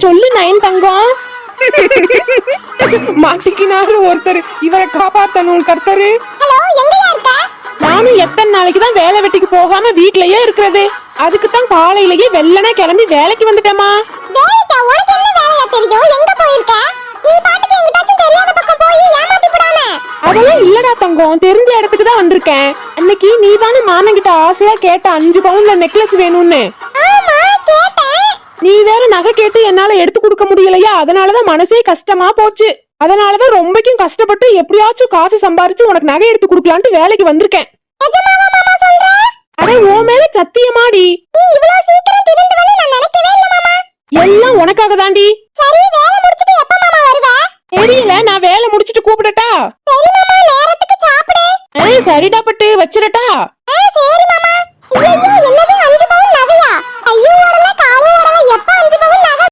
சொல்லு நயன் தங்கம். மாட்டிக்கினாரு ஒருத்தர், இவரை காப்பாத்தணும் கர்த்தரு. ஹலோ, எங்கயா இருக்க? நானும் எத்தனை நாளைக்கு தான் வேலை வெட்டிக்கு போகாம வீட்லயே இருக்கிறது. அதுக்கு தான் காலையிலேயே வெள்ளனே கிளம்பி வேலைக்கு வந்துட்டேமா. வேலைக்கா? உனக்கு என்ன வேலையா தெரியும்? எங்க போயிருக்க? நீ பாட்டுக்கு எங்கிட்டாச்சும் தெரியாத பக்கம் போய் ஏமாத்தி விடாம. அதெல்லாம் இல்லடா தங்கம், தெரிஞ்ச இடத்துக்கு தான் வந்திருக்கேன். அன்னைக்கு நீ தானே மாமன் கிட்ட ஆசையா கேட்ட 5 பவுன்ல நெக்லஸ் வேணும்னு. ஆமா கேட்டேன். நீ வேற நகை கேட்டு என்னால எடுத்து கொடுக்க முடியலையா, அதனாலதான் மனசே கஷ்டமா போச்சு. அதனாலதான் ரொம்பக்கும் கஷ்டப்பட்டு எப்படியாச்சும் காசு சம்பாரிச்சு உனக்கு நகை எடுத்து கொடுக்கலான்ட்டு வேலைக்கு வந்திருக்கேன். நிஜமாவா மாமா சொல்ற? அட உன் மேல சத்தியமாடி. நீ இவ்வளவு சீக்கிரம் திருந்துவன்னு நான் நினைக்கவே இல்ல மாமா. எல்லாம் உனக்காக தாண்டி. சரி, வேலை முடிச்சிட்டு எப்ப மாமா வருவ? தெரியல, நான் வேலை முடிச்சிட்டு கூப்பிடட்டா? சரி மாமா, நேரத்துக்கு சாப்பிடு. சரிடா பட்டு, வச்சிரட்டா? சரி மாமா. ஐயோ